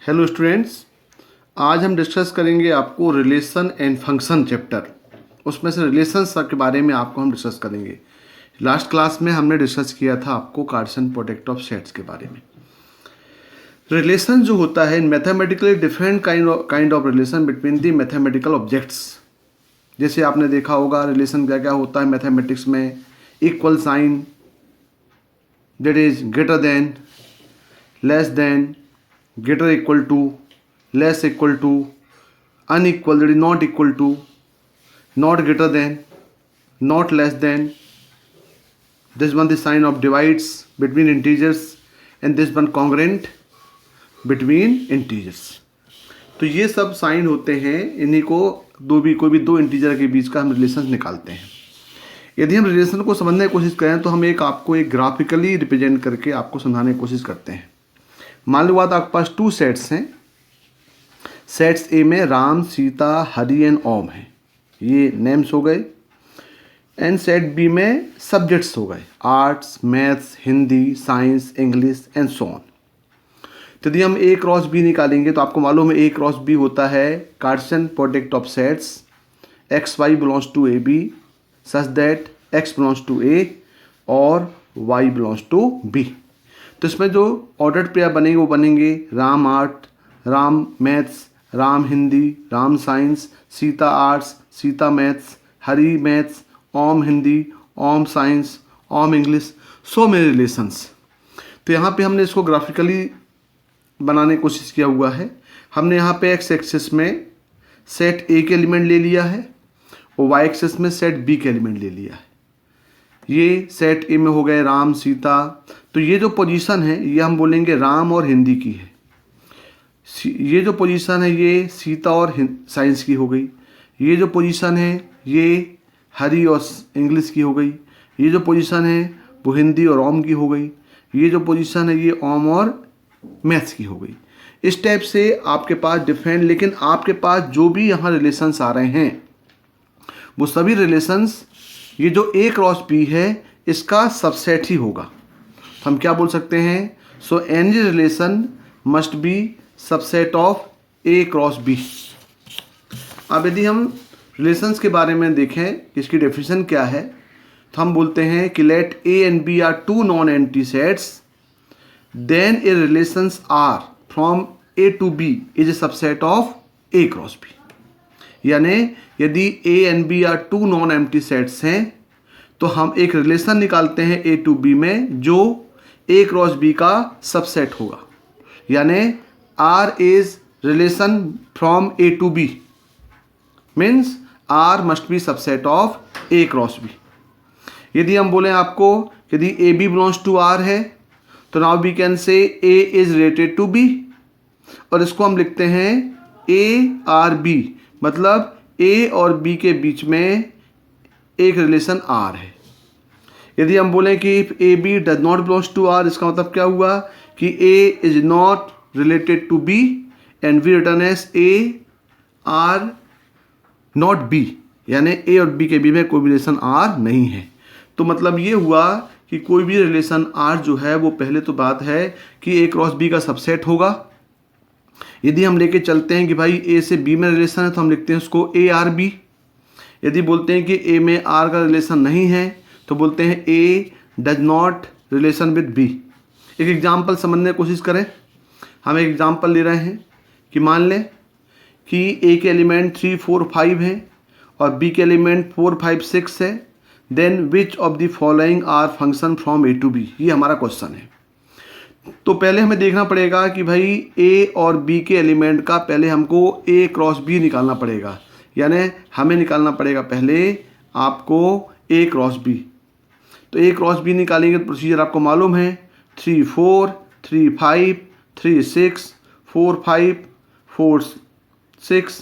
Hello students, आज हम discuss करेंगे आपको रिलेशन एंड फंक्शन चैप्टर। उसमें से रिलेशंस के बारे में आपको हम डिस्कस करेंगे। लास्ट क्लास में हमने डिस्कस किया था आपको कार्टेशियन प्रोडक्ट ऑफ सेट्स के बारे में। रिलेशन जो होता है mathematically different kind of relation between the mathematical objects. जैसे आपने देखा होगा रिलेशन क्या क्या होता है मैथमेटिक्स में। Equal sign, that is greater than, less than, greater equal to, less equal to, unequal, that is not equal to, not greater than, not less than. This one the sign of divides between integers and this one congruent between integers. तो ये सब sign होते हैं, इन्हीं को कोई भी दो इंटीजर के बीच का हम रिलेशन निकालते हैं। यदि हम रिलेशन को समझने की कोशिश करें तो हम आपको एक ग्राफिकली रिप्रेजेंट करके आपको समझाने की कोशिश करते हैं। मान लो बात आपके पास टू सेट्स हैं। सेट्स ए में राम, सीता, हरि एंड ओम है, ये नेम्स हो गए। एंड सेट बी में सब्जेक्ट्स हो गए, arts, maths, Hindi, science, English and so on. तो यदि हम ए क्रॉस बी निकालेंगे तो आपको मालूम है ए क्रॉस बी होता है Cartesian product of sets x Y belongs to A B such that x belongs to A और वाई बिलोंग्स टू बी। तो इसमें जो ऑर्डर्ड पेयर बनेंगे वो बनेंगे Ram art, Ram maths, Ram Hindi, Ram science, Sita arts, Sita maths, Hari maths, Om Hindi, Om science, Om English, so many relations. तो यहाँ पे हमने इसको ग्राफिकली बनाने की कोशिश किया हुआ है। हमने यहाँ पे एक्स एक्सिस में सेट ए के एलिमेंट ले लिया है और वाई एक्सिस में सेट बी के एलिमेंट ले लिया है। ये सेट ए में हो गए राम, सीता। तो ये जो पोजीशन है ये हम बोलेंगे राम और हिंदी की है। ये जो पोजीशन है ये सीता और साइंस की हो गई। ये जो पोजीशन है ये हरि और इंग्लिश की हो गई। ये जो पोजीशन है वो हिंदी और ओम की हो गई। ये जो पोजीशन है ये ओम और मैथ्स की हो गई। इस टाइप से आपके पास डिफरेंट, लेकिन आपके पास जो भी यहाँ रिलेशंस आ रहे हैं वो सभी रिलेशंस ये जो ए क्रॉस बी है इसका सबसेट ही होगा। तो हम क्या बोल सकते हैं, so any relation must be subset of A cross B. अब यदि हम रिलेशंस के बारे में देखें इसकी डेफिनेशन क्या है तो हम बोलते हैं कि let A and B are two non empty sets then A relations R from A to B is a subset of A cross B. यानी यदि A and B are two non empty sets हैं तो हम एक relation निकालते हैं ए to B में जो ए क्रॉस बी का सबसेट होगा। यानी R is relation from A to B means R must be subset of A cross B. यदि हम बोलें आपको यदि A B belongs to R है तो now we can say A is related to B, और इसको हम लिखते हैं ए आर बी, मतलब ए और बी के बीच में एक रिलेशन आर है। यदि हम बोलें कि if A B does not belongs to R, इसका मतलब क्या हुआ कि A is not related to B and we return as A R not B, यानी ए और बी के बीच में कोई रिलेशन आर नहीं है। तो मतलब ये हुआ कि कोई भी रिलेशन आर जो है वो पहले तो बात है कि ए क्रॉस बी का सबसेट होगा। यदि हम लेके चलते हैं कि भाई ए से बी में रिलेशन है तो हम लिखते हैं उसको ए आर बी। यदि बोलते हैं कि ए में आर का रिलेशन नहीं है तो बोलते हैं A does not relation with B. एक एग्जांपल समझने की कोशिश करें। हम एक एग्जांपल ले रहे हैं कि मान लें कि ए के एलिमेंट 3, 4, 5 हैं और बी के एलिमेंट 4, 5, 6 है। Then which of the following are function from A to B, ये हमारा क्वेश्चन है। तो पहले हमें देखना पड़ेगा कि भाई ए और बी के एलिमेंट का पहले हमको ए क्रॉस बी निकालना पड़ेगा। यानी हमें निकालना पड़ेगा पहले आपको ए क्रॉस बी। तो ए क्रॉस बी निकालेंगे तो प्रोसीजर आपको मालूम है 3, 4, 3, 5, 3, 6, 4, 5, 4, 6,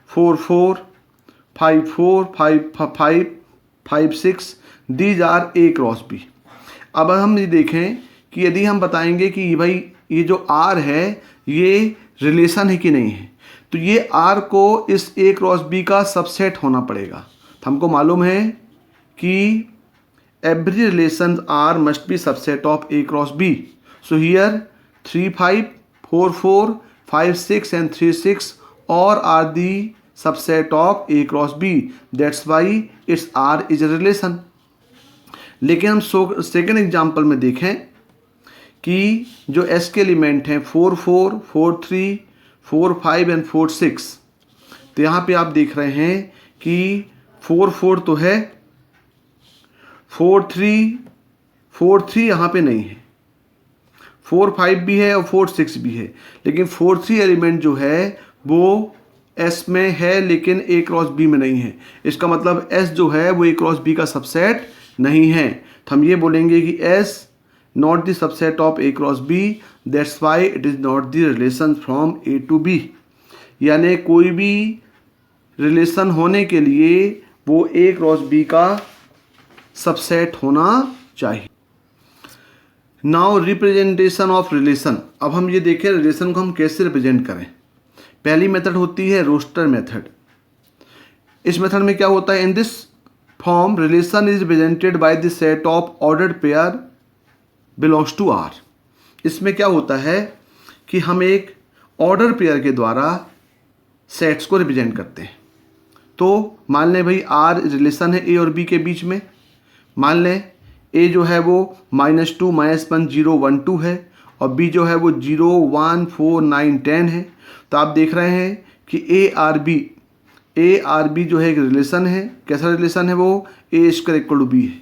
4, 4, 5, 4, 5, 5, 6, these are A cross B. अब हम ये देखें कि यदि हम बताएंगे कि भाई ये जो आर है ये रिलेशन है कि नहीं है, तो ये आर को इस ए क्रॉस बी का सबसेट होना पड़ेगा। तो हमको मालूम है कि every relation R must be subset of A cross B. So here 3, 5, 4 4, 5 6 and 3 6 or are the subset of A cross B. That's why its R is a relation. लेकिन हम सेकेंड एग्जाम्पल में देखें कि जो S के element हैं 4 4, 4 3, 4 5 and 4 6, तो यहाँ पे आप देख रहे हैं कि 4 4 तो है, 4 3 यहाँ पे नहीं है, 4 5 भी है और 4 6 भी है, लेकिन 4 3 एलिमेंट जो है वो S में है लेकिन A क्रॉस B में नहीं है। इसका मतलब S जो है वो A क्रॉस B का सबसेट नहीं है। तो हम ये बोलेंगे कि S not the subset of A cross B, that's why it is not the relation from A to B। यानी कोई भी रिलेशन होने के लिए वो A क्रॉस B का सबसेट होना चाहिए। Now representation of relation. अब हम ये देखें रिलेशन को हम कैसे रिप्रेजेंट करें। पहली मेथड होती है रोस्टर मेथड। इस मेथड में क्या होता है, in this form relation is represented by the set of ordered pair belongs to R. इसमें क्या होता है कि हम एक ऑर्डर पेयर के द्वारा सेट्स को रिप्रेजेंट करते हैं। तो मान लें भाई आर रिलेशन है ए और बी के बीच में। मान लें ए जो है वो -2 -1 0 1 2 है और बी जो है वो 0 1 4 9 10 है। तो आप देख रहे हैं कि ए आर बी जो है एक रिलेशन है। कैसा रिलेशन है वो, ए स्क्वायर इक्वल टू बी है,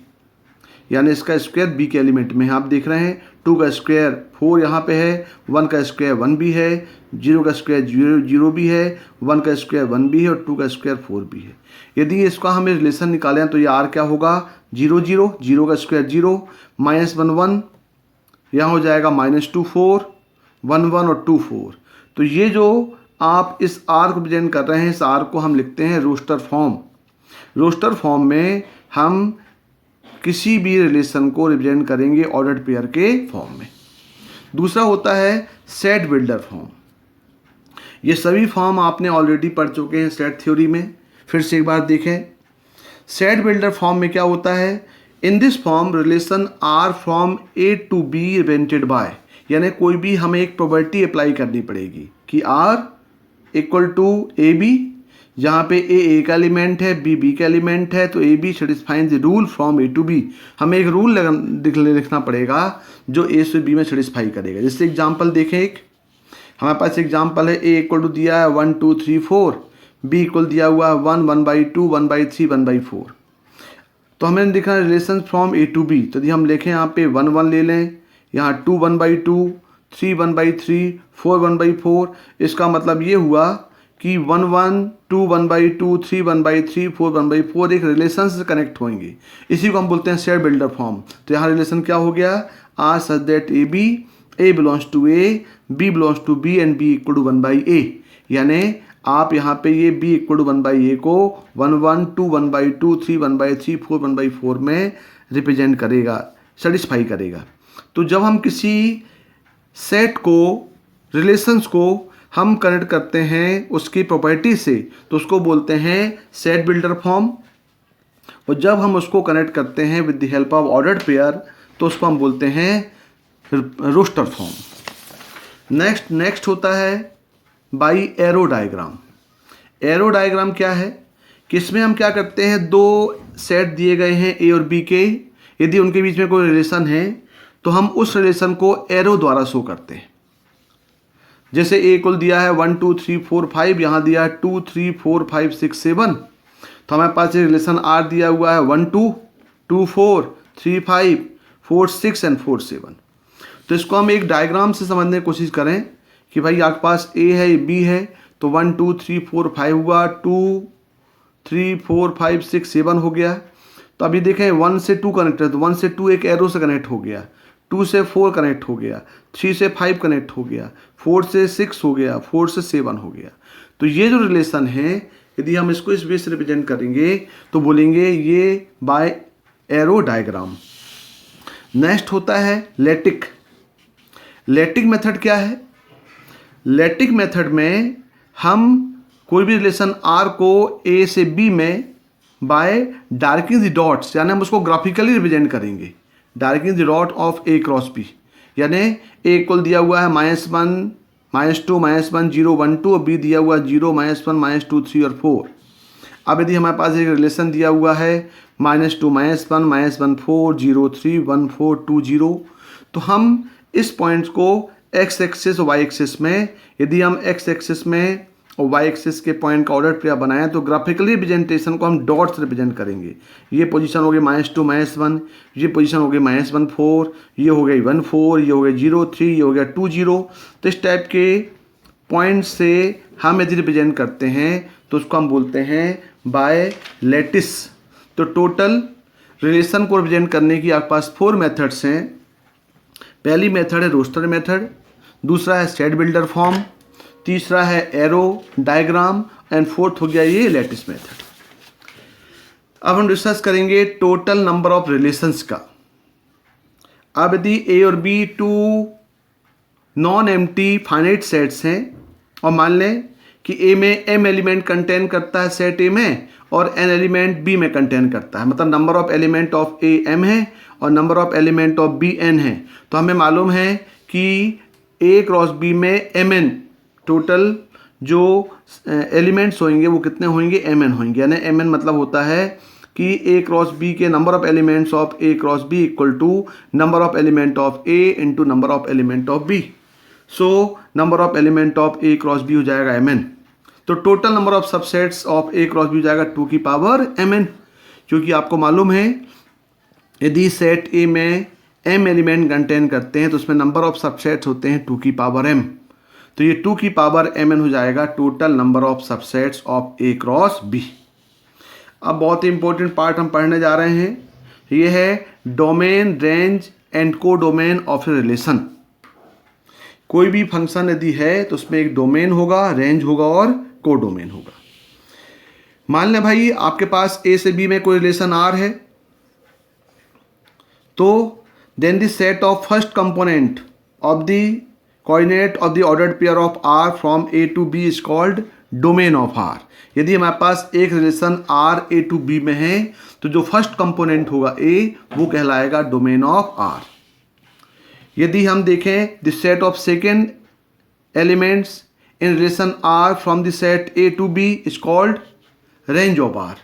यानी इसका स्क्वायर बी के एलिमेंट में है। आप देख रहे हैं 2 का स्क्वायर 4 यहाँ पे है, 1 का स्क्वायर 1 भी है, 0 का स्क्वायर 0 भी है, 1 का स्क्वायर 1 भी है और 2 का स्क्वायर 4 भी है। यदि इसका हमें रिलेशन निकालें तो ये आर क्या होगा, 0 0, 0 का स्क्वायर 0, -1 1, यहाँ हो जाएगा -2 4, 1 1 और 2 4। तो ये जो आप इस आर को प्रेजेंट कर रहे हैं, इस आर को हम लिखते हैं रोस्टर फॉर्म। रोस्टर फॉर्म में हम किसी भी रिलेशन को रिप्रेजेंट करेंगे ऑर्डर्ड पेयर के फॉर्म में। दूसरा होता है सेट बिल्डर फॉर्म। ये सभी फॉर्म आपने ऑलरेडी पढ़ चुके हैं सेट थ्योरी में। फिर से एक बार देखें, सेट बिल्डर फॉर्म में क्या होता है, in this form relation R from A to B represented by, यानी कोई भी हमें एक प्रॉपर्टी अप्लाई करनी पड़ेगी कि R equal to A B, जहाँ पे ए का एलिमेंट है, बी का एलिमेंट है, तो A B satisfying the rule from A to B. हमें एक रूल लिखना पड़ेगा जो ए से बी में सेटिस्फाई करेगा। जैसे एग्जांपल देखें, एक हमारे पास एग्जांपल है, ए इक्वल टू दिया है 1 2 3 4, बी इक्वल दिया हुआ है 1 1/2 1/3 1/4। तो हमें दिखा है relation from A to B. तो यदि हम लिखें यहाँ पे 1 1 ले लें, यहाँ 2 1/2, 3 1/3, 4 1/4। इसका मतलब ये हुआ कि 1 1 2 1/2 3 1/3 4 1/4 एक रिलेशन से कनेक्ट होंगे। इसी को हम बोलते हैं सेट बिल्डर फॉर्म। तो यहाँ रिलेशन क्या हो गया, R such that A belongs to A, B belongs to B and B equal to 1/a। यानी आप यहाँ पे ये b इक्वल टू 1/a को 1 1 2 1/2 3 1/3 4 1/4 में रिप्रेजेंट करेगा, सेटिस्फाई करेगा। तो जब हम किसी सेट को, रिलेशंस को हम कनेक्ट करते हैं उसकी प्रॉपर्टी से, तो उसको बोलते हैं सेट बिल्डर फॉर्म। और जब हम उसको कनेक्ट करते हैं with the help of ordered pair, तो उसको हम बोलते हैं रोस्टर फॉर्म। नेक्स्ट होता है by arrow diagram. Arrow diagram क्या है कि इसमें हम क्या करते हैं, दो सेट दिए गए हैं ए और बी के, यदि उनके बीच में कोई रिलेशन है तो हम उस रिलेशन को एरो द्वारा शो करते हैं। जैसे ए इक्वल दिया है 1 2 3 4 5, यहाँ दिया है 2 3 4 5 6 7। तो हमारे पास ये रिलेशन आर दिया हुआ है 1 2 2 4 3 5 4 6 एंड 4 7। तो इसको हम एक डायग्राम से समझने की कोशिश करें कि भाई आपके पास ए है, बी है, तो 1 2 3 4 5 हुआ, 2 3 4 5 6 7 हो गया। तो अभी देखें 1 से 2 कनेक्ट है, तो 1 से 2 एक एरो से कनेक्ट हो गया, 2 से 4 कनेक्ट हो गया, 3 से 5 कनेक्ट हो गया, 4 से 6 हो गया, 4 से 7 हो गया। तो ये जो रिलेशन है, यदि हम इसको इस वे से रिप्रेजेंट करेंगे तो बोलेंगे ये बाय एरो डायग्राम। नेक्स्ट होता है लेटिक। लेटिक मेथड क्या है, लेटिक मेथड में हम कोई भी रिलेशन आर को ए से बी में बाय डार्किंग द डॉट्स, यानी हम उसको ग्राफिकली रिप्रेजेंट करेंगे, darking the dot of A cross B. यानी ए इक्वल दिया हुआ है -1 -2 -1 0 1 2 और बी दिया हुआ 0 -1 -2 3 और 4। अब यदि हमारे पास एक रिलेशन दिया हुआ है -2 -1 -1 4 0 3 1 4 2 0, तो हम इस पॉइंट्स को एक्स एक्सिस और वाई एक्सिस में, यदि हम एक्स एक्सिस में और वाई एक्सिस के पॉइंट का ऑर्डर पेयर बनाएं तो ग्राफिकली रिप्रेजेंटेशन को हम डॉट से रिप्रेजेंट करेंगे। ये पोजीशन हो गई -2 -1, ये पोजीशन हो गई -1 4, ये हो गई 1 4, ये हो गया 0 3, ये हो गया 2 0। तो इस टाइप के पॉइंट से हम यदि रिप्रेजेंट करते हैं तो उसको हम बोलते हैं बाय लेटिस। तो टोटल रिलेशन को रिप्रेजेंट करने की आपके पास 4 मेथड्स हैं। पहली मेथड है रोस्टर मेथड, दूसरा है सेट बिल्डर फॉर्म, तीसरा है एरो डायग्राम एंड फोर्थ हो गया ये लैटिस मेथड। अब हम डिस्कस करेंगे टोटल नंबर ऑफ रिलेशंस का। अब यदि ए और B two non empty finite sets हैं और मान लें कि ए में एम एलिमेंट कंटेन करता है सेट ए में और एन एलिमेंट बी में कंटेन करता है, मतलब number of element of A M है और number of element of B N है। तो हमें मालूम है कि ए क्रॉस बी में एम एन टोटल जो एलिमेंट्स होंगे वो कितने होंगे, एम एन होंगे। यानी एम एन मतलब होता है कि ए क्रॉस बी के number of elements of A cross B equal to number of element of A into number of element of B. So number of element of A cross B हो जाएगा M N. तो total number of subsets of A cross B हो जाएगा 2 की power M N, क्योंकि आपको मालूम है यदि सेट ए में एम एलिमेंट कंटेन करते हैं तो उसमें नंबर ऑफ सबसेट्स होते हैं 2 की पावर एम। तो ये 2 की पावर एम एन हो जाएगा total number of subsets of A cross B. अब बहुत ही इंपॉर्टेंट पार्ट हम पढ़ने जा रहे हैं, ये है डोमेन रेंज एंड को डोमेन ऑफ ए रिलेशन। कोई भी फंक्शन यदि है तो उसमें एक डोमेन होगा, रेंज होगा और को डोमेन होगा। मान लें भाई आपके पास ए से बी में कोई रिलेशन आर है, तो then the set of first component of the coordinate of the ordered pair of R from A to B is called domain of R. यदि हमारे पास एक relation R A to B में है तो जो फर्स्ट कंपोनेंट होगा ए वो कहलाएगा डोमेन ऑफ आर। यदि हम देखें the set of second elements in relation R from the set A to B is called range of R.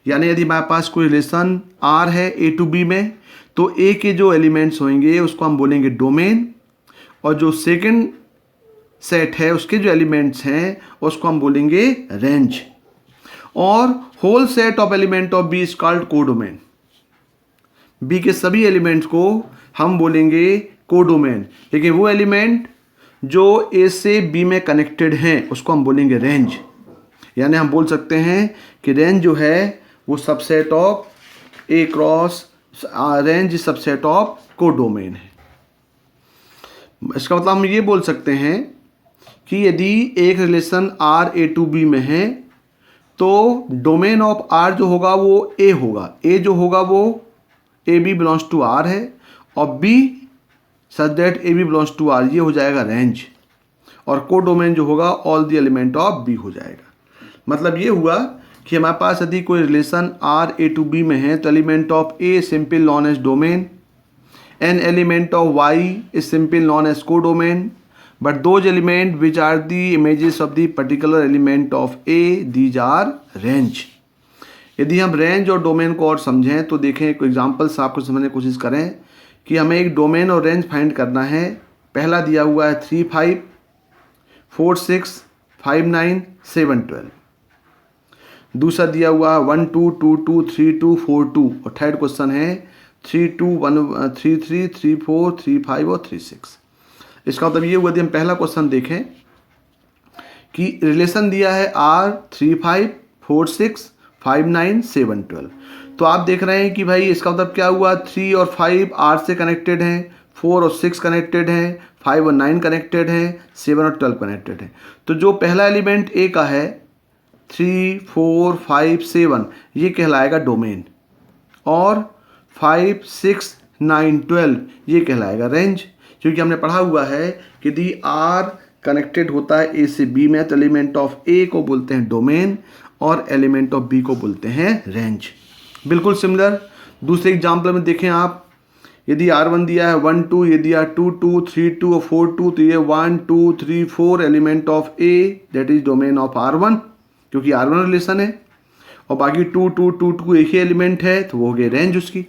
यानी यदि हमारे पास कोई रिलेशन आर है ए टू बी में तो ए के जो एलिमेंट्स होंगे उसको हम बोलेंगे डोमेन, और जो सेकंड सेट है उसके जो एलिमेंट्स हैं उसको हम बोलेंगे रेंज, और whole set of element of B is called codomain. B के सभी एलिमेंट्स को हम बोलेंगे कोडोमेन, लेकिन वो एलिमेंट जो ए से बी में कनेक्टेड हैं उसको हम बोलेंगे रेंज। यानी हम बोल सकते हैं कि रेंज जो है वो subset of A cross range subset of codomain है। इसका मतलब हम ये बोल सकते हैं कि यदि एक relation R A to B में है तो डोमेन ऑफ आर जो होगा वो ए होगा, ए जो होगा वो A B belongs to R है, और B such that A B belongs to R, ये हो जाएगा रेंज, और को डोमेन जो होगा all the element of B हो जाएगा। मतलब ये हुआ कि हमारे पास यदि कोई relation R A to B में है तो element of A simple known as domain, an element of Y is simple known as codomain, but those element which are the images of the particular element of A, these are range। यदि हम range और domain को और समझें तो देखें एक examples आपको समझने की कोशिश करें कि हमें एक डोमेन और रेंज फाइंड करना है। पहला दिया हुआ है 3 5 4 6 5 9 7 12, दूसरा दिया हुआ है 1 2 2 2 3 2 4 2, और थर्ड क्वेश्चन है 3 2 1 3 3 3 4 3 5 और 3 6। इसका मतलब ये हुआ यदि हम पहला क्वेश्चन देखें कि रिलेशन दिया है आर 3 5 4 6 5 9 7 12, तो आप देख रहे हैं कि भाई इसका मतलब क्या हुआ, 3 और 5 आर से कनेक्टेड हैं, 4 और 6 कनेक्टेड हैं, 5 और 9 कनेक्टेड हैं, 7 और 12 कनेक्टेड हैं। तो जो पहला एलिमेंट ए का है 3 4 5 7 ये कहलाएगा डोमेन, और 5 6 9 12 ये कहलाएगा रेंज, क्योंकि हमने पढ़ा हुआ है कि यदि आर कनेक्टेड होता है ए से बी में तो एलिमेंट ऑफ ए को बोलते हैं डोमेन और एलिमेंट ऑफ बी को बोलते हैं रेंज। बिल्कुल सिमिलर दूसरे एग्जाम्पल में देखें आप यदि R1 दिया है 1 2, ये दिया 2 2 3 2 और 4 2, तो ये 1 2 3 4 element of A, that is domain of R1, क्योंकि R1 रिलेशन है। और बाकी 2 2 2 2 एक ही एलिमेंट है, तो वो हो गई रेंज उसकी।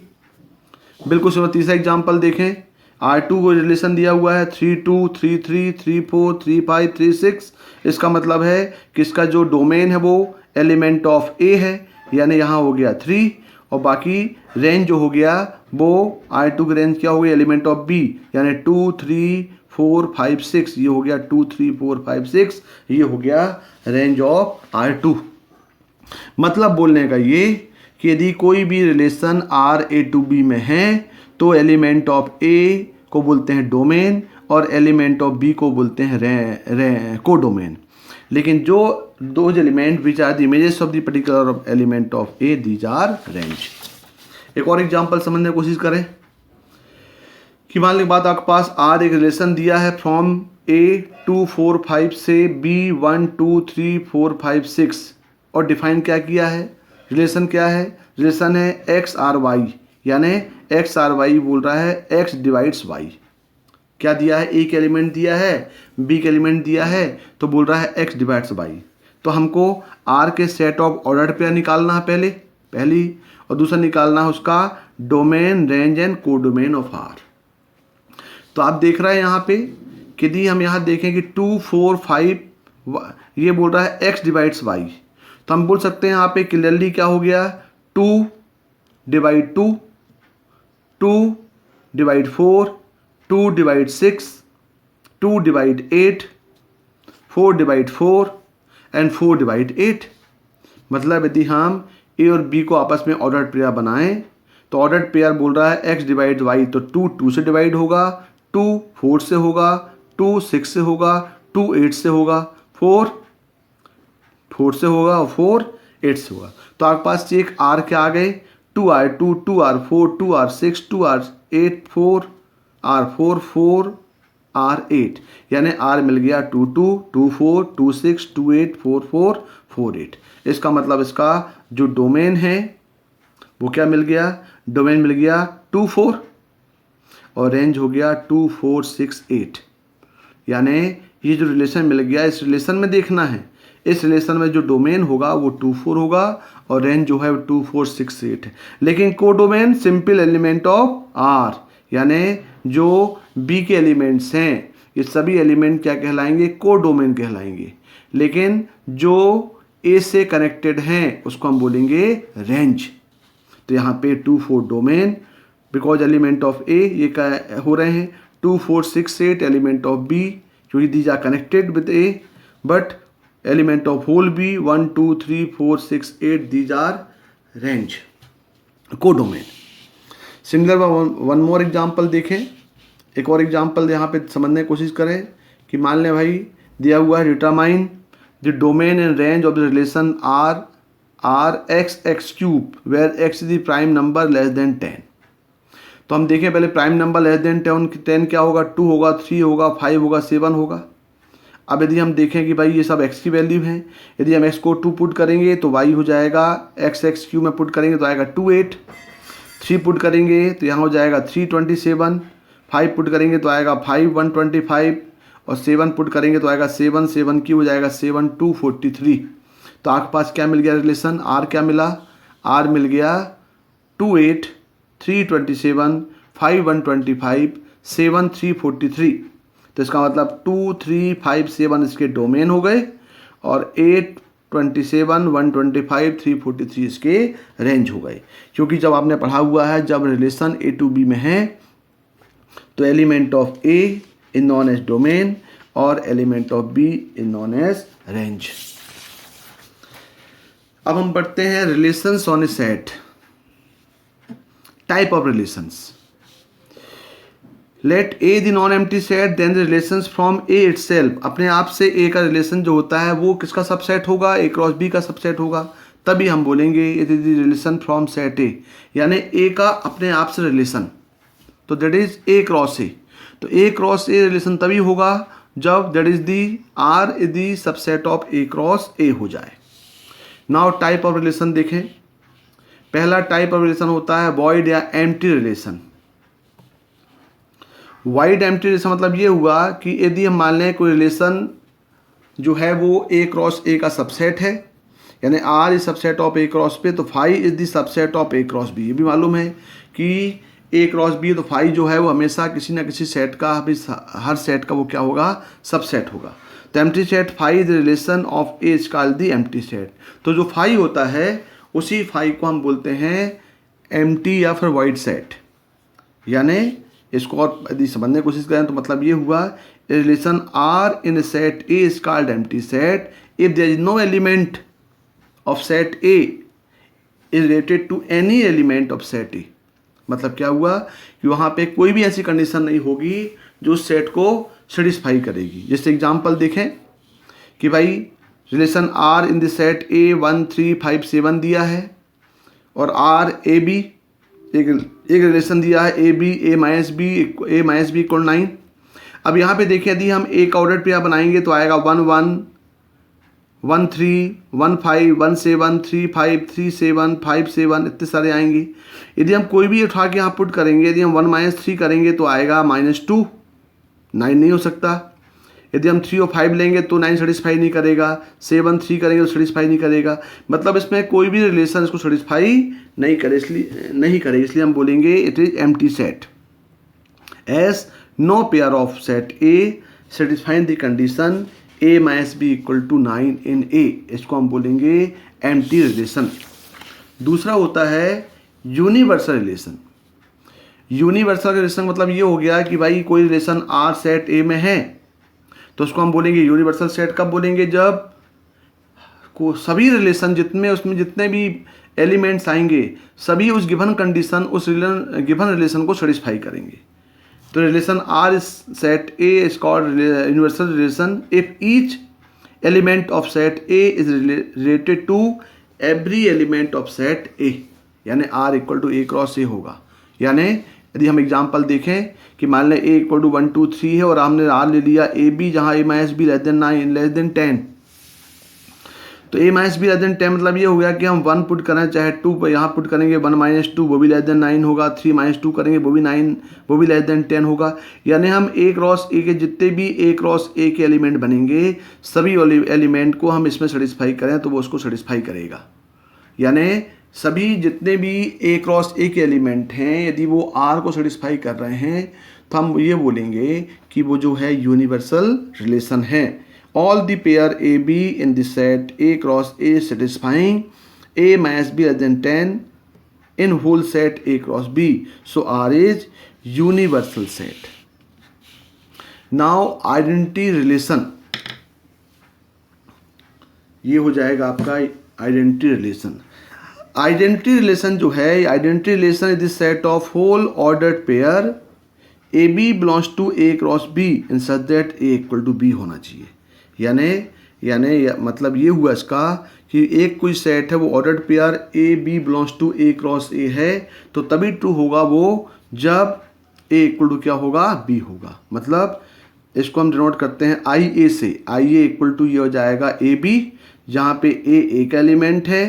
बिल्कुल सही। तीसरा एग्जाम्पल देखें, R2 को रिलेशन दिया हुआ है 3 2 3 3 3 4 3 5 3 6। इसका मतलब है कि इसका जो डोमेन है वो एलिमेंट ऑफ ए है, यानी यहाँ हो गया 3, और बाकी रेंज जो हो गया वो R2 की रेंज क्या हो गई, एलिमेंट ऑफ बी, यानी 2 3 4 5 6। ये हो गया 2 3 4 5 6, ये हो गया रेंज ऑफ R2। मतलब बोलने का ये कि यदि कोई भी रिलेशन RA to B में है तो एलिमेंट ऑफ ए को बोलते हैं डोमेन और एलिमेंट ऑफ बी को बोलते हैं कोडोमेन। लेकिन जो those element which are the images of the particular element of A, these are range. एक और एग्जांपल समझने की कोशिश करें कि मान लीजिए बात आपके पास R एक रिलेशन दिया है फ्रॉम A 2 4 5 से B 1 2 3 4 5 6, और डिफाइन क्या किया है, रिलेशन क्या है, रिलेशन है एक्स आर वाई, यानी एक्स आर वाई बोल रहा है एक्स डिवाइड्स वाई। क्या दिया है, एक एलिमेंट दिया है, बी के एलिमेंट दिया है, तो बोल रहा है एक्स डिवाइड्स वाई। तो हमको आर के सेट ऑफ ऑर्डर पेयर निकालना है पहली, और दूसरा निकालना है उसका domain, range and codomain of R. तो आप देख रहे हैं यहाँ पे कि यदि हम यहाँ देखें कि 2 4 5 ये बोल रहा है एक्स डिवाइड्स वाई, तो हम बोल सकते हैं यहाँ पे क्लियरली क्या हो गया, 2 divide 2, 2 divide 4, 2 divide 6, 2 divide 8, 4 divide 4 and 4 divide 8। मतलब यदि हम ए और बी को आपस में ऑर्डर पेयर बनाएं तो ऑर्डर पेयर बोल रहा है एक्स डिवाइड वाई, तो 2 2 से डिवाइड होगा, 2 4 से होगा, 2 6 से होगा, 2 8 से होगा, 4 4 से होगा और 4 8 से होगा। तो आपके पास एक आर क्या आ गए, 2R2 2R4 2R6 2R8 4R4 4R8, यानी R मिल गया 2 2 2 4 2 6 2 8 4 4 4 8। इसका मतलब इसका जो डोमेन है वो क्या मिल गया, डोमेन मिल गया 2 4 और रेंज हो गया 2 4 6 8। यानी ये जो रिलेशन मिल गया, इस रिलेशन में देखना है, इस रिलेशन में जो डोमेन होगा वो 2 4 होगा और रेंज जो है 2 4 6 8 है। लेकिन codomain simple element of R, यानी जो बी के एलिमेंट्स हैं ये सभी एलिमेंट क्या कहलाएंगे, कोडोमेन कहलाएंगे। लेकिन जो ए से कनेक्टेड हैं उसको हम बोलेंगे रेंज। तो यहाँ पे 2 4 domain, because element of A ये क्या हो रहे हैं 2 4 6 8 एलिमेंट ऑफ बी, क्योंकि these are connected with A, but element of whole B 1 2 3 4 6 8 these are range, codomain. Similar one more example देखें, एक और एग्जाम्पल यहाँ पे समझने की कोशिश करें कि मान लें भाई दिया हुआ है determine the domain and range of the relation R X X cube where X is the prime number less than 10। तो हम देखें पहले प्राइम नंबर लेस देन 10 क्या होगा, 2 होगा, 3 होगा, 5 होगा, 7 होगा। अब यदि हम देखें कि भाई ये सब x की वैल्यू हैं, यदि हम x को 2 पुट करेंगे तो y हो जाएगा x x क्यू में पुट करेंगे तो आएगा 2 8, 3 पुट करेंगे तो यहाँ हो जाएगा 3 27, 5 पुट करेंगे तो आएगा 5 125 और 7 पुट करेंगे तो आएगा 7 7 की हो जाएगा 7 2 43। तो आपके पास क्या मिल गया रिलेशन, r क्या मिला, r मिल गया 2 8 3 27 5 125 7 3 43। तो इसका मतलब 2 3 5 7 इसके डोमेन हो गए और 8 27 125 343 इसके रेंज हो गए। क्योंकि जब आपने पढ़ा हुआ है जब रिलेशन A to B में है तो element of A is known as domain और element of B is known as range. अब हम पढ़ते हैं relations on a set, type of relations. Let A the non empty set then the relations from A itself. अपने आप से ए का relation जो होता है वो किसका सबसेट होगा, ए क्रॉस बी का सबसेट होगा। तभी हम बोलेंगे it is the relation from set A, यानी ए का अपने आप से रिलेशन, तो that is A cross A. तो ए क्रॉस ए रिलेशन तभी होगा जब that is the R is the subset of A cross A हो जाए। नाउ टाइप ऑफ रिलेशन देखें। पहला टाइप ऑफ रिलेशन होता है वॉइड या empty relation. Wide empty relation मतलब ये हुआ कि यदि हम मान लें कोई रिलेशन जो है वो ए क्रॉस ए का सबसेट है, यानी R is subset of A cross B, तो phi is the subset of A cross B. ये भी मालूम है कि ए क्रॉस बी, तो फाई जो है वो हमेशा किसी ना किसी सेट का, हर सेट का वो क्या होगा, सबसेट होगा। तो empty set phi is relation of A is called the empty set. तो जो फाई होता है उसी फाई को हम बोलते हैं एम्प्टी या फिर वाइड सेट। यानी इसको और यदि समझने की कोशिश करें तो मतलब ये हुआ, relation R in set A is called empty set if there is no element of set A is related to any element of set A. मतलब क्या हुआ कि वहाँ पे कोई भी ऐसी कंडीशन नहीं होगी जो उस सेट को सेटिस्फाई करेगी। जैसे एग्जांपल देखें कि भाई relation R in the set A 1 3 5 7 दिया है, और आर ए बी एक रिलेशन दिया है A B A minus B equal 9। अब यहाँ पे देखिए यदि हम ए का ऑर्डर पेयर बनाएंगे तो आएगा 1 1 1 3 1 5 1 7 3 5 3 7 5 7 इतने सारे आएंगे। यदि हम कोई भी उठा के यहाँ पुट करेंगे, यदि हम 1 - 3 करेंगे तो आएगा -2, 9 नहीं हो सकता। यदि हम 3 और 5 लेंगे तो 9 सेटिस्फाई नहीं करेगा, 7 3 करेंगे तो सेटिस्फाई नहीं करेगा। मतलब इसमें कोई भी रिलेशन इसको सेटिस्फाई नहीं करेगा, इसलिए हम बोलेंगे it is empty set. As no pair of set A satisfying the condition a minus B equal to 9 in A, इसको हम बोलेंगे एम्प्टी रिलेशन। दूसरा होता है यूनिवर्सल रिलेशन। यूनिवर्सल रिलेशन मतलब ये हो गया कि भाई कोई रिलेशन आर सेट ए में है तो उसको हम बोलेंगे यूनिवर्सल सेट। कब बोलेंगे, जब को सभी रिलेशन उसमें जितने भी एलिमेंट्स आएंगे सभी उस गिवन कंडीशन, उस गिवन रिलेशन को सेटिस्फाई करेंगे। तो relation R is set A is called universal relation if each element of set A is related to every element of set A, यानी R equal to A cross A होगा। यानी यदि हम example देखें कि मान लें ए इक्वल टू 1 2 3 है और हमने आर ले लिया ए बी, जहाँ A minus B less than 9 less than 10, तो A minus B less than 10 मतलब ये हो गया कि हम 1 पुट करें चाहे 2 यहाँ पुट करेंगे 1 - 2 वो भी लेस देन 9 होगा, 3 - 2 करेंगे वो भी 9 वो भी लेस देन 10 होगा। यानी हम ए क्रॉस ए के जितने भी ए क्रॉस ए के एलिमेंट बनेंगे सभी एलिमेंट को हम इसमें सेटिस्फाई करें तो वो उसको सेटिस्फाई करेगा। यानी सभी जितने भी ए क्रॉस ए के एलिमेंट हैं यदि वो आर को सेटिस्फाई कर रहे हैं तो हम ये बोलेंगे कि वो जो है यूनिवर्सल रिलेशन है। All the pair A B in the set A cross A satisfying A minus B less than 10 in whole set A cross B, so R is universal set. Now identity relation, ये हो जाएगा आपका identity relation. Identity relation जो है, identity relation is the set of whole ordered pair A B belongs to A cross B in such that A equal to B होना चाहिए। यानी मतलब ये हुआ इसका कि एक कोई सेट है वो ordered pair A B belongs to A cross A है तो तभी ट्रू होगा वो जब ए इक्वल टू क्या होगा, बी होगा। मतलब इसको हम डिनोट करते हैं आई ए से, आई ए इक्वल टू ये हो जाएगा ए बी, जहाँ पे ए एक एलिमेंट है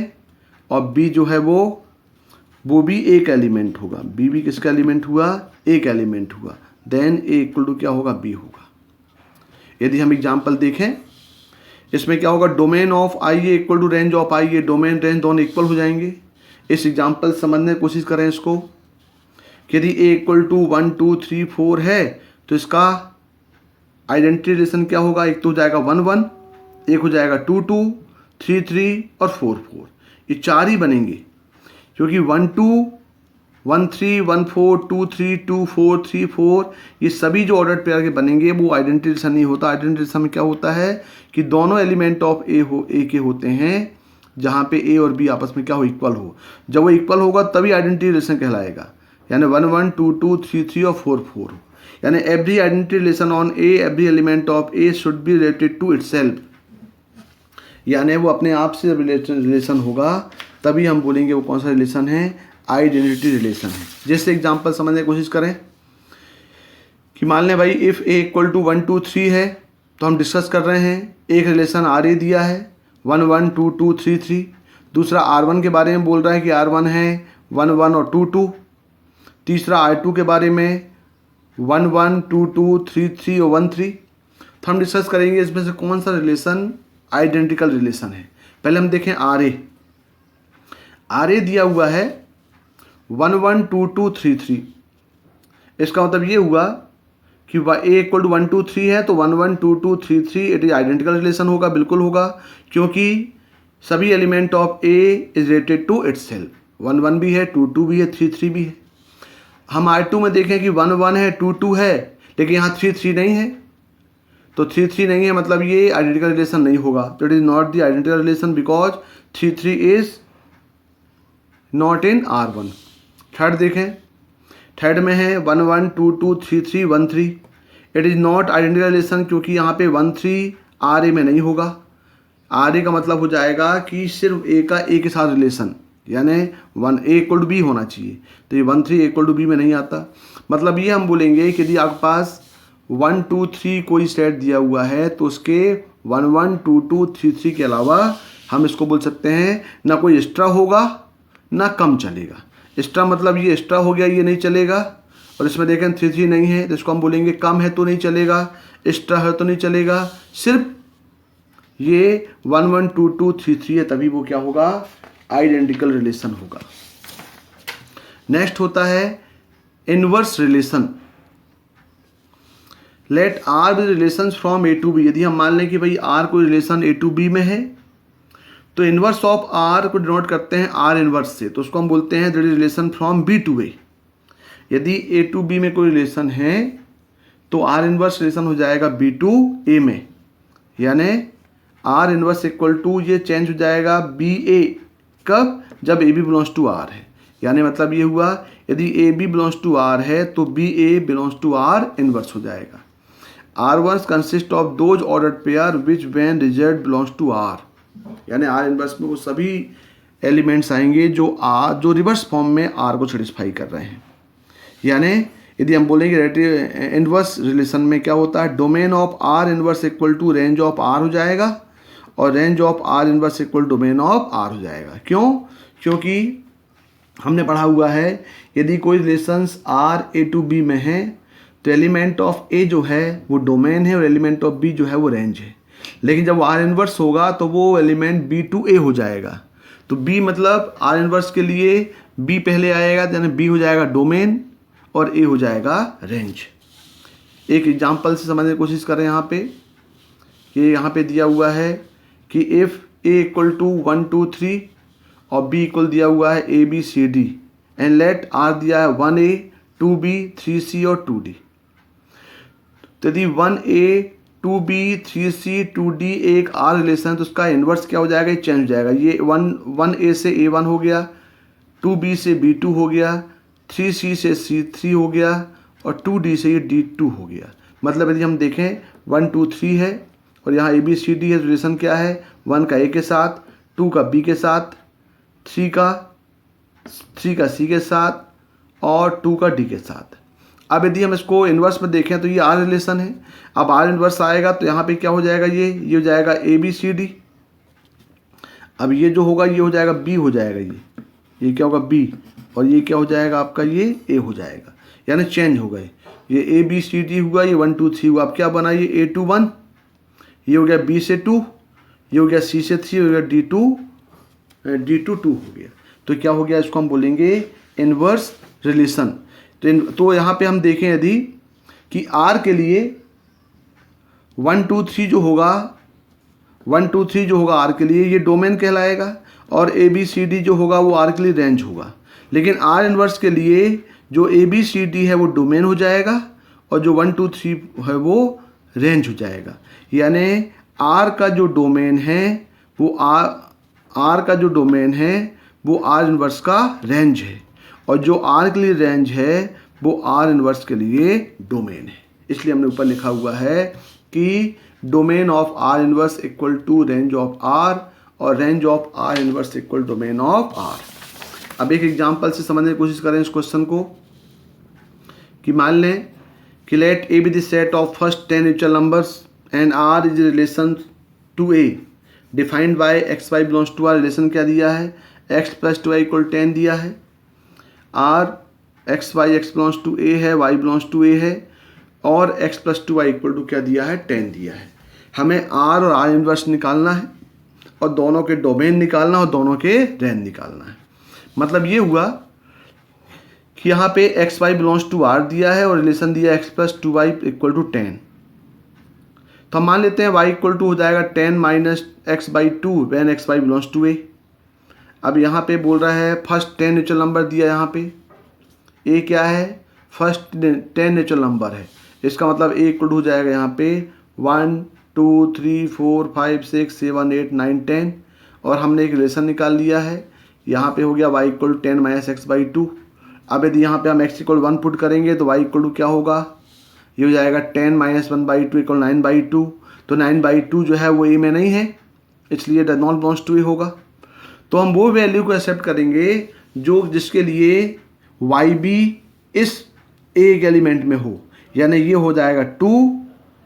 और बी जो है वो भी एक एलिमेंट होगा। बी भी किसका एलिमेंट हुआ, एक एलिमेंट हुआ, देन ए इक्वल टू क्या होगा, बी होगा। यदि हम एग्जांपल देखें इसमें क्या होगा, domain of I A equal to range of I A, domain range दोनों इक्वल हो जाएंगे। इस एग्जांपल समझने की कोशिश करें इसको कि यदि ए इक्वल टू 1 2 3 4 है तो इसका आइडेंटिटी रिलेशन क्या होगा, एक तो हो जाएगा 1 1, एक हो जाएगा 2 2 3 3 और 4 4, ये 4 ही बनेंगे क्योंकि 1 2 1 3 1 4 2 3 2 4 3 4 ये सभी जो ऑर्डर्ड पेयर के बनेंगे वो आइडेंटिटी रिलेशन नहीं होता। आइडेंटिटी रिलेशन में क्या होता है कि दोनों एलिमेंट ऑफ ए के होते हैं जहाँ पे ए और बी आपस में क्या हो, इक्वल हो। जब वो इक्वल होगा तभी आइडेंटिटी रिलेशन कहलाएगा, यानी 1 1 2 2 3 3 और 4 4। यानी every identity relation on A, every element of A should be related to itself, यानी वो अपने आप से रिलेशन होगा तभी हम बोलेंगे वो कौन सा रिलेशन है, आइडेंटिटी रिलेशन है। जैसे एग्जांपल समझने की कोशिश करें कि मान लें भाई इफ़ ए इक्वल टू 1 2 3 है तो हम डिस्कस कर रहे हैं एक रिलेशन आर ए दिया है 1 1 2 2 3 3, दूसरा R1 के बारे में बोल रहा है कि R1 है 1 1 और 2 2, तीसरा R2 के बारे में 1 1 2 2 3 3 और 1 3। तो हम डिस्कस करेंगे इसमें से कौन सा रिलेशन आइडेंटिकल रिलेशन है। पहले हम देखें आर ए दिया हुआ है 1 1 2 2 3 3। इसका मतलब ये हुआ कि ए इक्वल टू 1 2 3 है तो 1 1 2 2 3 3 इट इज आइडेंटिकल रिलेशन होगा, बिल्कुल होगा, क्योंकि सभी element of A is related to itself. 1 1 भी है, 2 2 भी है, 3 3 भी है। हम R2 में देखें कि 1 1 है, 2 2 है, लेकिन यहाँ 3 3 नहीं है, तो 3 3 नहीं है मतलब ये आइडेंटिकल रिलेशन नहीं होगा। तो it is not the identical relation because 3 3 is not in R1। Third देखें, थर्ड में है 1 1 2 2 3 3 1 3। It is not identical relation क्योंकि यहाँ पे 1 3 आर ए में नहीं होगा। आर ए का मतलब हो जाएगा कि सिर्फ ए का ए के साथ रिलेशन, यानी 1 ए इक्वल टू बी होना चाहिए, तो ये 1 3 इक्वल टू बी में नहीं आता। मतलब ये हम बोलेंगे कि यदि आपके पास 1 2 3 कोई सेट दिया हुआ है तो उसके 1 1 2 2 3 3 के अलावा हम इसको बोल सकते हैं ना कोई एक्स्ट्रा होगा ना कम चलेगा। एक्स्ट्रा मतलब ये एक्स्ट्रा हो गया, ये नहीं चलेगा, और इसमें देखें 3 3 नहीं है तो इसको हम बोलेंगे कम है तो नहीं चलेगा, एक्स्ट्रा है तो नहीं चलेगा, सिर्फ ये 1 1 2 2 3 3 है तभी वो क्या होगा, आइडेंटिकल रिलेशन होगा। नेक्स्ट होता है inverse relation. Let R be relation from A to B. यदि हम मान लें कि भाई आर कोई रिलेशन ए टू बी में है तो इनवर्स ऑफ आर को डिनोट करते हैं आर इनवर्स से, तो उसको हम बोलते हैं that is relation from B to A. यदि ए टू बी में कोई रिलेशन है तो आर इनवर्स रिलेशन हो जाएगा बी टू ए में, यानी आर इनवर्स इक्वल टू ये चेंज हो जाएगा बी ए। कब? जब A B belongs to R है, यानी मतलब ये हुआ यदि A B belongs to R है तो B A belongs to R inverse हो जाएगा। R inverse consist of those ordered pair which when result belongs to R, यानी आर इनवर्स में वो सभी एलिमेंट्स आएंगे जो रिवर्स फॉर्म में आर को सेटिस्फाई कर रहे हैं। यानी यदि हम बोलेंगे रिलेटिव इनवर्स रिलेशन में क्या होता है, domain of R inverse equal to range of R हो जाएगा और range of R inverse equal domain of R हो जाएगा। क्यों? क्योंकि हमने पढ़ा हुआ है यदि कोई relations R A to B में है तो एलिमेंट ऑफ ए जो है वो डोमेन है और एलिमेंट ऑफ बी जो है वो रेंज है, लेकिन जब आर इनवर्स होगा तो वो एलिमेंट बी टू ए हो जाएगा। तो बी मतलब आर इनवर्स के लिए बी पहले आएगा, यानी बी हो जाएगा डोमेन और ए हो जाएगा रेंज। एक एग्जांपल से समझने की कोशिश करें यहाँ पे, ये यहाँ पे दिया हुआ है कि इफ़ ए इक्वल टू 1 2 3 और बी इक्वल दिया हुआ है A B C D and let R दिया है 1 ए 2 बी 3 सी और 2 डी। तो यदि 1 ए 2 बी 3 सी 2 डी एक आर रिलेशन है तो उसका इन्वर्स क्या हो जाएगा, ये चेंज हो जाएगा। ये 1 ए से ए 1 हो गया, 2 बी से बी 2 हो गया, 3 सी से सी 3 हो गया और 2 डी से ये डी 2 हो गया। मतलब यदि हम देखें 1 2 3 है और यहाँ ए बी सी डी है, रिलेशन क्या है, 1 का ए के साथ, 2 का बी के साथ, 3 का सी के साथ और 2 का डी के साथ। अब यदि हम इसको इन्वर्स में देखें तो ये आर रिलेशन है। अब आर इन्वर्स आएगा तो यहाँ पे क्या हो जाएगा, ये हो जाएगा ए बी सी डी। अब ये जो होगा ये हो जाएगा बी हो जाएगा, ये क्या होगा बी, और ये क्या हो जाएगा आपका ये ए हो जाएगा, यानी चेंज हो गए। ये ए बी सी डी हुआ, ये 1 2 3 हुआ। अब क्या बना, ये A to 1, ये हो गया B से 2, ये हो गया C से 3, हो गया D to 2 हो गया। तो क्या हो गया, इसको हम बोलेंगे इनवर्स रिलेशन। तो यहाँ पे हम देखें यदि कि R के लिए 1 2 3 जो होगा, 1 2 3 जो होगा R के लिए ये डोमेन कहलाएगा और A B C D जो होगा वो R के लिए रेंज होगा। लेकिन R इनवर्स के लिए जो A B C D है वो डोमेन हो जाएगा और जो 1 2 3 है वो रेंज हो जाएगा। यानी R का जो डोमेन है वो R का जो डोमेन है वो R इनवर्स का रेंज है और जो R के लिए रेंज है वो R इनवर्स के लिए डोमेन है। इसलिए हमने ऊपर लिखा हुआ है कि domain of R inverse equal to range of R और range of R inverse equal domain of R। अब एक एग्जांपल से समझने की कोशिश करें इस क्वेश्चन को कि मान लें कि let A be the set of first 10 natural numbers and R is relation to A defined by X Y belongs to R। Relation क्या दिया है, x + 2y = 10 दिया है। R x y x belongs to A है, y belongs to A है, और x plus two Y equal to क्या दिया है, 10 दिया है। हमें आर और आर इन्वर्स निकालना है और दोनों के डोमेन निकालना और दोनों के रेंज निकालना है। मतलब ये हुआ कि यहाँ पे X Y belongs to R दिया है और रिलेशन दिया X plus two Y equal to 10। तो हम मान लेते हैं y इक्वल टू हो जाएगा 10 minus x by two when x Y belongs to A. अब यहाँ पे बोल रहा है फर्स्ट 10 नेचुरल नंबर दिया, यहाँ पे ए क्या है, फर्स्ट 10 नेचुरल नंबर है। इसका मतलब ए इक्वल टू हो जाएगा यहाँ पे 1 2 3 4 5 6 7 8 9 10, और हमने एक रिलेशन निकाल लिया है। यहाँ पे हो गया y equal to 10 minus x by two. अब यदि यहाँ पे हम x इक्वल 1 पुट करेंगे तो y इक्वल टू क्या होगा, ये हो जाएगा 10 minus 1 by two equal 9 by two. तो 9 बाई टू जो है वो ए में नहीं है, इसलिए डज नॉट बिलोंग्स टू ए होगा। तो हम वो वैल्यू को एक्सेप्ट करेंगे जो जिसके लिए वाई बी इस एक एलिमेंट में हो, यानी ये हो जाएगा 2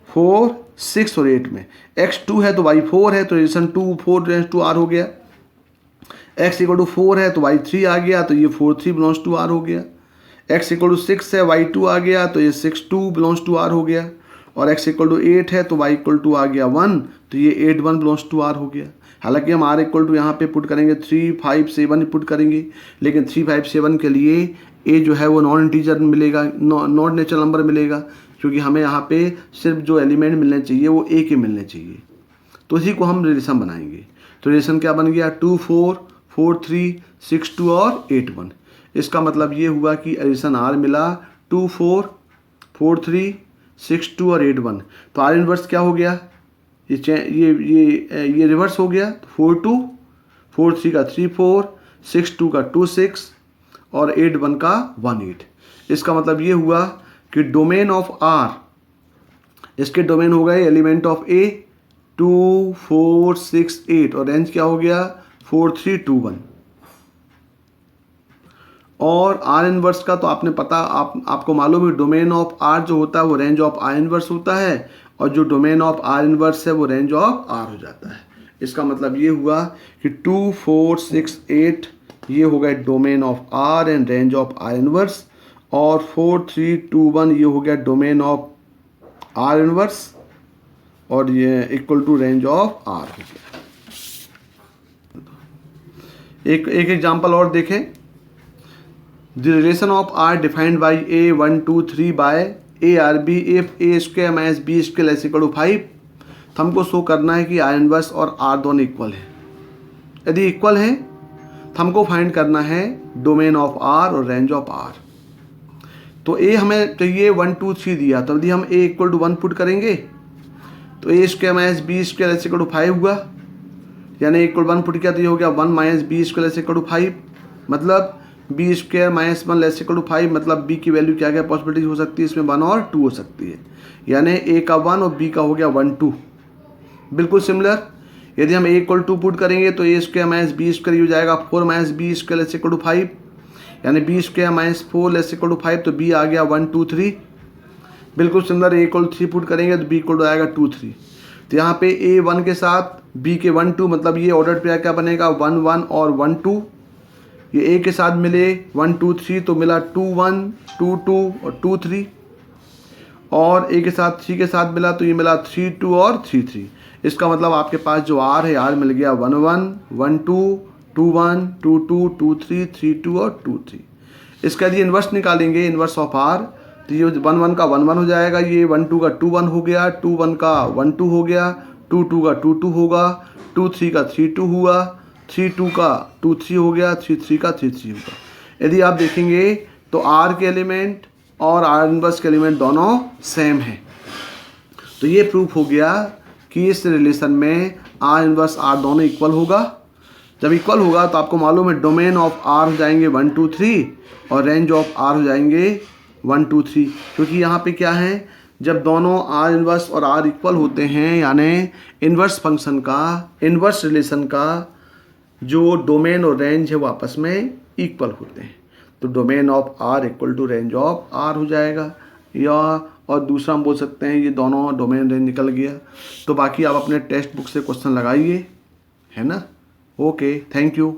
4 6 और 8 में। x 2 है तो y 4 है, तो रिलेशन 2 4 रेंज टू आर हो गया। x इक्वल टू 4 है तो y 3 आ गया, तो ये 4 3 बिलोंग्स टू आर हो गया। x इक्वल टू 6 है, y 2 आ गया, तो ये 6 2 बिलोंग्स टू आर हो गया। और x इक्वल टू 8 है तो y इक्वल टू आ गया 1, तो ये 8 1 बिलोंग्स टू आर हो गया। हालांकि हम r इक्वल टू यहाँ पे पुट करेंगे 3 5 7 पुट करेंगे, लेकिन 3 5 7 के लिए a जो है वो नॉन इंटीजर मिलेगा, नॉट नेचुरल नंबर मिलेगा, क्योंकि हमें यहाँ पे सिर्फ जो एलिमेंट मिलने चाहिए वो a के मिलने चाहिए। तो इसी को हम रिलेशन बनाएंगे। तो रिलेशन क्या बन गया, 2 4 4 3 6 2 और 8 1। इसका मतलब ये हुआ कि रिलेशन r मिला 2 4 4 3 6 2 और 8 1। तो r इनवर्स क्या हो गया, ये रिवर्स हो गया। 4 2 4 3 का 3 4 6 2 का 2 6 और 8 1 का 1 8। इसका मतलब ये हुआ कि डोमेन ऑफ r, इसके डोमेन हो गए एलिमेंट ऑफ a 2 4 6 8 और रेंज क्या हो गया 4 3 2 1। और आर इनवर्स का तो आपने पता आपको मालूम है, डोमेन ऑफ आर जो होता है वो रेंज ऑफ आर इनवर्स होता है, और जो डोमेन ऑफ आर इनवर्स है वो रेंज ऑफ आर हो जाता है। इसका मतलब ये हुआ कि 2 4 6 8 ये हो गया domain of R and range of R inverse, और 4 3 2 1 ये हो गया डोमेन ऑफ आर इनवर्स, और ये equal to range of R हो गया। एक एग्जाम्पल और देखें। The relation of R defined by a 1 2 3 by A R B if A square minus B square less equal to 5। तो हमको शो करना है कि आर इनवर्स और आर दोनों इक्वल है। यदि इक्वल है तो हमको फाइंड करना है डोमेन ऑफ आर और रेंज ऑफ आर। तो ए हमें चाहिए 1 2 3 दिया, तो यदि हम ए इक्वल टू 1 पुट करेंगे तो ए square minus B square less equal to 5 हुआ, यानी इक्वल 1 पुट किया तो ये हो गया 1 minus B square less equal to 5। मतलब B square minus 1 less equal to 5, मतलब बी की वैल्यू क्या क्या पॉसिबिलिटी हो सकती है, इसमें 1 और 2 हो सकती है, यानी ए का 1 और बी का हो गया 1 2। बिल्कुल सिमिलर यदि हम ए इक्वल 2 पुट करेंगे तो ए स्क्वायर माइनस बी स्क्वायर हो जाएगा 4 minus B square less equal to 5, यानी B square minus 4 less equal to 5, तो बी आ गया 1 2 3। बिल्कुल सिमिलर ए इक्वल 3 पुट करेंगे तो बी इक्वल टू आएगा 2 3। तो यहाँ पे ए 1 के साथ बी के 1 2, मतलब ये ऑर्डर पे क्या बनेगा 1 1 और 1 2। ये ए के साथ मिले 1 2 3 तो मिला 2 1 2 2 और 2 3, और ए के साथ 3 के साथ मिला तो ये मिला 3 2 और 3 3। इसका मतलब आपके पास जो आर है, आर मिल गया 1 1 1 2 2 1 2 2 2 3 3 2 और 2 3। इसका यदि इन्वर्स निकालेंगे, इन्वर्स ऑफ आर, तो ये 1 1 का 1 1 हो जाएगा, ये 1 2 का 2 1 हो गया, 2 1 का 1 2 हो गया, 2 2 का 2 2 होगा, 2 3 का 3 2 हुआ, 3 2 का 2 3 हो गया, 3 3 का 3 3 होगा। यदि आप देखेंगे तो आर के एलिमेंट और आर इनवर्स के एलिमेंट दोनों सेम हैं। तो ये प्रूफ हो गया कि इस रिलेशन में आर इनवर्स आर दोनों इक्वल होगा। जब इक्वल होगा तो आपको मालूम है डोमेन ऑफ आर हो जाएंगे 1 2 3 और रेंज ऑफ आर हो जाएंगे 1 2 3, क्योंकि यहाँ पे क्या है, जब दोनों आर इनवर्स और आर इक्वल होते हैं, यानी इनवर्स फंक्शन का, इनवर्स रिलेशन का जो डोमेन और रेंज है वो आपस में इक्वल होते हैं, तो domain of R equal to range of R हो जाएगा। या और दूसरा हम बोल सकते हैं ये दोनों डोमेन रेंज निकल गया। तो बाकी आप अपने टेक्स्ट बुक से क्वेश्चन लगाइए, है ना। Okay, thank you.